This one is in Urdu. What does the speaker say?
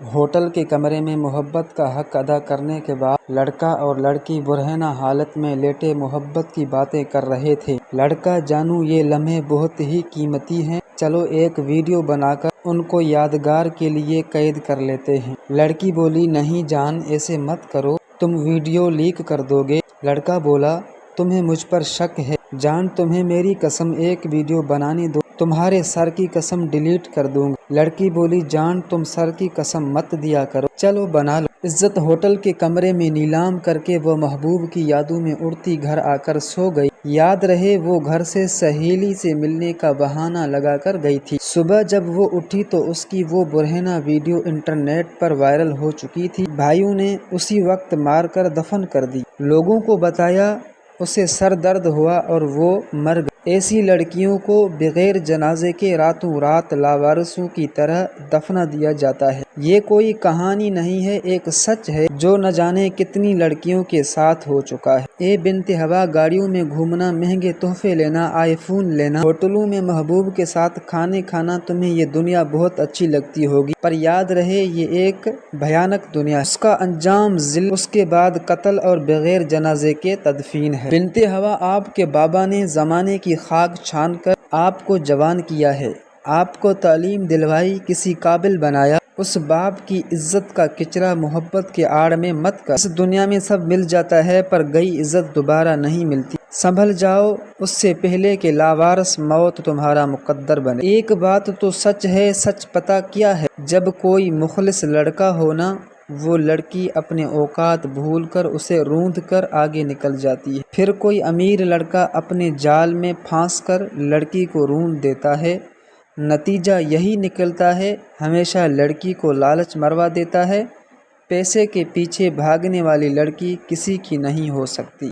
ہوٹل کے کمرے میں محبت کا حق ادا کرنے کے بعد لڑکا اور لڑکی برہنہ حالت میں لیٹے محبت کی باتیں کر رہے تھے۔ لڑکا: جانو یہ لمحے بہت ہی قیمتی ہیں، چلو ایک ویڈیو بنا کر ان کو یادگار کے لیے قید کر لیتے ہیں۔ لڑکی بولی: نہیں جان، ایسے مت کرو، تم ویڈیو لیک کر دو گے۔ لڑکا بولا: تمہیں مجھ پر شک ہے جان، تمہیں میری قسم ایک ویڈیو بنانے دو، تمہارے سر کی قسم ڈیلیٹ کر دوں گا۔ لڑکی بولی: جان تم سر کی قسم مت دیا کرو، چلو بنا لو۔ عزت ہوٹل کے کمرے میں نیلام کر کے وہ محبوب کی یادوں میں اڑتی گھر آ کر سو گئی۔ یاد رہے وہ گھر سے سہیلی سے ملنے کا بہانہ لگا کر گئی تھی۔ صبح جب وہ اٹھی تو اس کی وہ برہنہ ویڈیو انٹرنیٹ پر وائرل ہو چکی تھی۔ بھائیوں نے اسی وقت مار کر دفن کر دی۔ لوگوں کو بتایا، اسے سر درد ہوا اور وہ مر گئی۔ ایسی لڑکیوں کو بغیر جنازے کے راتوں رات لاوارثوں کی طرح دفنا دیا جاتا ہے۔ یہ کوئی کہانی نہیں ہے، ایک سچ ہے جو نہ جانے کتنی لڑکیوں کے ساتھ ہو چکا ہے۔ اے بنت ہوا، گاڑیوں میں گھومنا، مہنگے تحفے لینا، آئی فون لینا، ہوٹلوں میں محبوب کے ساتھ کھانے کھانا، تمہیں یہ دنیا بہت اچھی لگتی ہوگی، پر یاد رہے یہ ایک بھیانک دنیا ہے۔ اس کا انجام ذلت، اس کے بعد قتل اور بغیر جنازے کے تدفین ہے۔ بنت ہوا، آپ کے بابا نے زمانے کی خاک چھان کر آپ کو جوان کیا ہے، آپ کو تعلیم دلوائی، کسی قابل بنایا۔ اس باپ کی عزت کا کچرا محبت کے آڑ میں مت کر۔ اس دنیا میں سب مل جاتا ہے پر گئی عزت دوبارہ نہیں ملتی۔ سنبھل جاؤ اس سے پہلے کہ لاوارث موت تمہارا مقدر بنے۔ ایک بات تو سچ ہے، سچ پتہ کیا ہے؟ جب کوئی مخلص لڑکا ہو نا، وہ لڑکی اپنے اوقات بھول کر اسے روندھ کر آگے نکل جاتی ہے۔ پھر کوئی امیر لڑکا اپنے جال میں پھنس کر لڑکی کو روندھ دیتا ہے۔ نتیجہ یہی نکلتا ہے، ہمیشہ لڑکی کو لالچ مروا دیتا ہے۔ پیسے کے پیچھے بھاگنے والی لڑکی کسی کی نہیں ہو سکتی۔